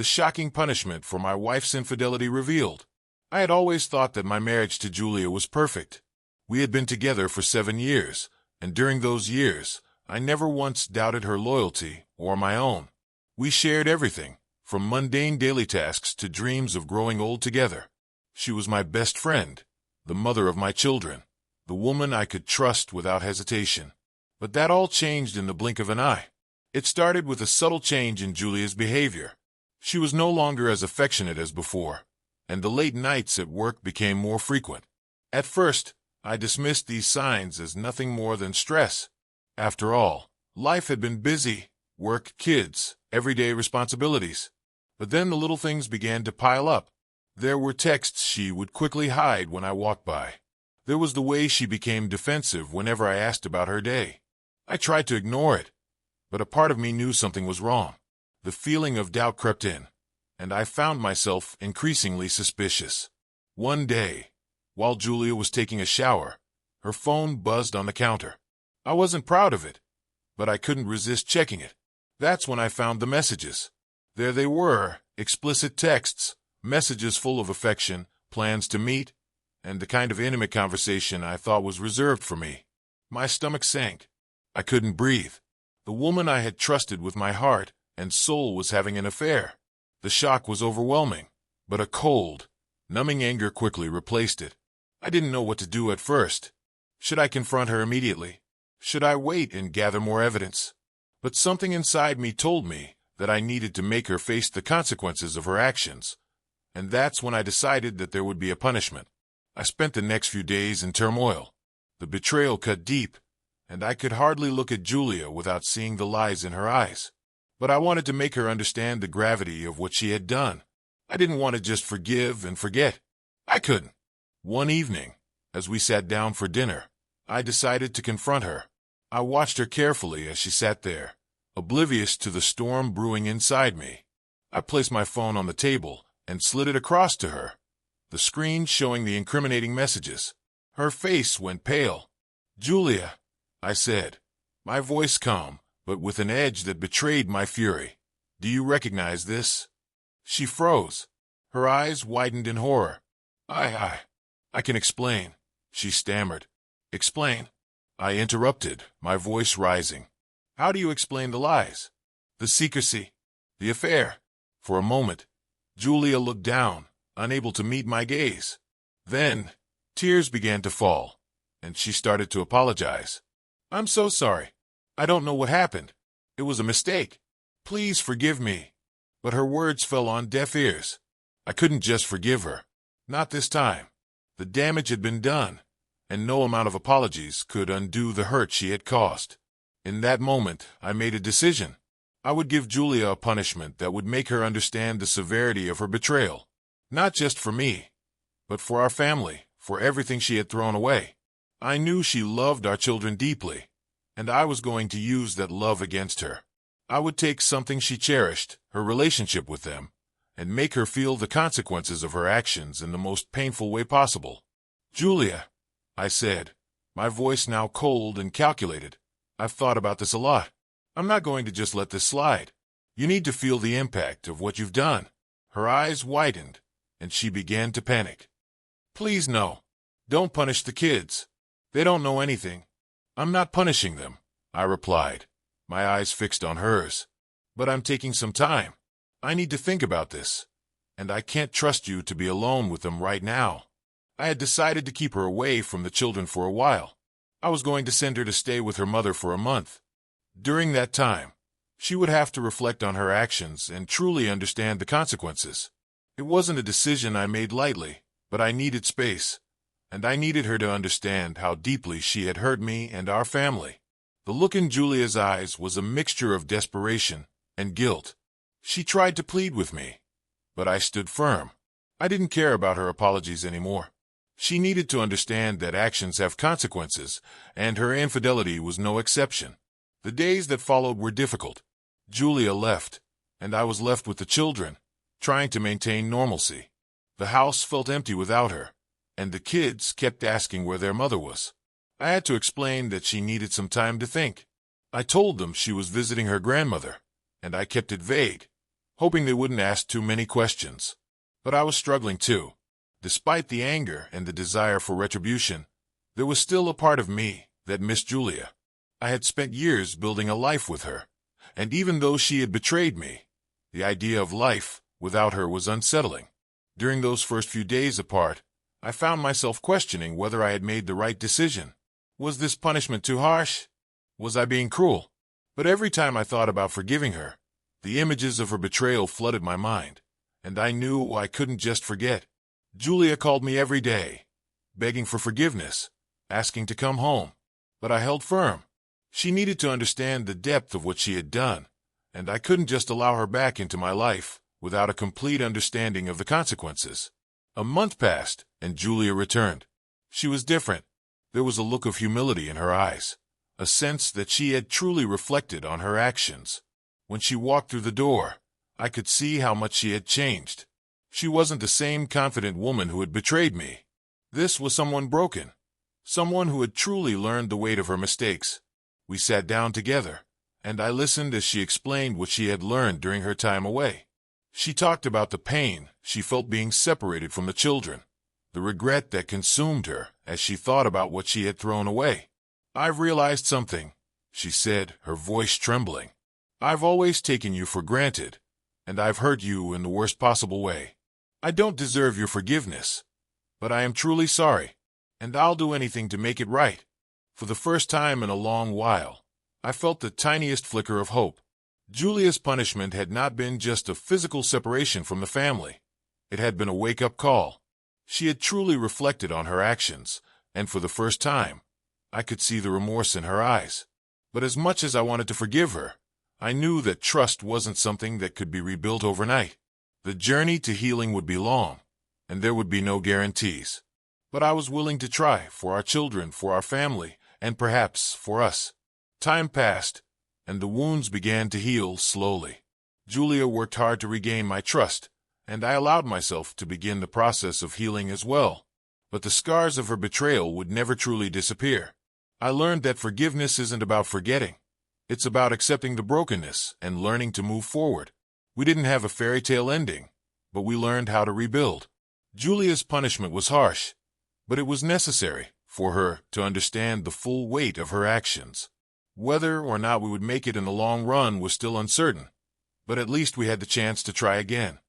shocking punishment for my wife's infidelity revealed. I had always thought that my marriage to Julia was perfect. We had been together for 7 years, and during those years, I never once doubted her loyalty or my own. We shared everything, from mundane daily tasks to dreams of growing old together. She was my best friend, the mother of my children, the woman I could trust without hesitation. But that all changed in the blink of an eye. It started with a subtle change in Julia's behavior. She was no longer as affectionate as before, and the late nights at work became more frequent. At first, I dismissed these signs as nothing more than stress. After all, life had been busy, work, kids, everyday responsibilities. But then the little things began to pile up. There were texts she would quickly hide when I walked by. There was the way she became defensive whenever I asked about her day. I tried to ignore it, but a part of me knew something was wrong. The feeling of doubt crept in, and I found myself increasingly suspicious. One day, while Julia was taking a shower, her phone buzzed on the counter. I wasn't proud of it, but I couldn't resist checking it. That's when I found the messages. There they were, explicit texts, messages full of affection, plans to meet, and the kind of intimate conversation I thought was reserved for me. My stomach sank. I couldn't breathe. The woman I had trusted with my heart and soul was having an affair. The shock was overwhelming, but a cold, numbing anger quickly replaced it. I didn't know what to do at first. Should I confront her immediately? Should I wait and gather more evidence? But something inside me told me that I needed to make her face the consequences of her actions, and that's when I decided that there would be a punishment. I spent the next few days in turmoil. The betrayal cut deep, and I could hardly look at Julia without seeing the lies in her eyes. But I wanted to make her understand the gravity of what she had done. I didn't want to just forgive and forget. I couldn't. One evening, as we sat down for dinner, I decided to confront her. I watched her carefully as she sat there, oblivious to the storm brewing inside me. I placed my phone on the table and slid it across to her, the screen showing the incriminating messages. Her face went pale. "Julia," I said, my voice calm, but with an edge that betrayed my fury. "Do you recognize this?" She froze. Her eyes widened in horror. I can explain," she stammered. "Explain?" I interrupted, my voice rising. "How do you explain the lies? The secrecy? The affair?" For a moment, Julia looked down, unable to meet my gaze. Then, tears began to fall, and she started to apologize. "I'm so sorry. I don't know what happened. It was a mistake. Please forgive me." But her words fell on deaf ears. I couldn't just forgive her. Not this time. The damage had been done, and no amount of apologies could undo the hurt she had caused. In that moment, I made a decision. I would give Julia a punishment that would make her understand the severity of her betrayal. Not just for me, but for our family, for everything she had thrown away. I knew she loved our children deeply, and I was going to use that love against her. I would take something she cherished, her relationship with them, and make her feel the consequences of her actions in the most painful way possible. "Julia," I said, my voice now cold and calculated, "I've thought about this a lot. I'm not going to just let this slide. You need to feel the impact of what you've done." Her eyes widened, and she began to panic. "Please no. Don't punish the kids. They don't know anything." "I'm not punishing them," I replied, my eyes fixed on hers. "But I'm taking some time. I need to think about this, and I can't trust you to be alone with them right now." I had decided to keep her away from the children for a while. I was going to send her to stay with her mother for a month. During that time, she would have to reflect on her actions and truly understand the consequences. It wasn't a decision I made lightly, but I needed space, and I needed her to understand how deeply she had hurt me and our family. The look in Julia's eyes was a mixture of desperation and guilt. She tried to plead with me, but I stood firm. I didn't care about her apologies anymore. She needed to understand that actions have consequences, and her infidelity was no exception. The days that followed were difficult. Julia left, and I was left with the children, trying to maintain normalcy. The house felt empty without her, and the kids kept asking where their mother was. I had to explain that she needed some time to think. I told them she was visiting her grandmother, and I kept it vague. hoping they wouldn't ask too many questions. But I was struggling too. Despite the anger and the desire for retribution, there was still a part of me that missed Julia. I had spent years building a life with her, and even though she had betrayed me, the idea of life without her was unsettling. During those first few days apart, I found myself questioning whether I had made the right decision. Was this punishment too harsh? Was I being cruel? But every time I thought about forgiving her, the images of her betrayal flooded my mind, and I knew I couldn't just forget. Julia called me every day, begging for forgiveness, asking to come home. But I held firm. She needed to understand the depth of what she had done, and I couldn't just allow her back into my life without a complete understanding of the consequences. A month passed, and Julia returned. She was different. There was a look of humility in her eyes, a sense that she had truly reflected on her actions. When she walked through the door, I could see how much she had changed. She wasn't the same confident woman who had betrayed me. This was someone broken, someone who had truly learned the weight of her mistakes. We sat down together, and I listened as she explained what she had learned during her time away. She talked about the pain she felt being separated from the children, the regret that consumed her as she thought about what she had thrown away. "I've realized something," she said, her voice trembling. "I've always taken you for granted, and I've hurt you in the worst possible way. I don't deserve your forgiveness, but I am truly sorry, and I'll do anything to make it right." For the first time in a long while, I felt the tiniest flicker of hope. Julia's punishment had not been just a physical separation from the family. It had been a wake-up call. She had truly reflected on her actions, and for the first time, I could see the remorse in her eyes. But as much as I wanted to forgive her, I knew that trust wasn't something that could be rebuilt overnight. The journey to healing would be long, and there would be no guarantees. But I was willing to try for our children, for our family, and perhaps for us. Time passed, and the wounds began to heal slowly. Julia worked hard to regain my trust, and I allowed myself to begin the process of healing as well. But the scars of her betrayal would never truly disappear. I learned that forgiveness isn't about forgetting. It's about accepting the brokenness and learning to move forward. We didn't have a fairy tale ending, but we learned how to rebuild. Julia's punishment was harsh, but it was necessary for her to understand the full weight of her actions. Whether or not we would make it in the long run was still uncertain, but at least we had the chance to try again.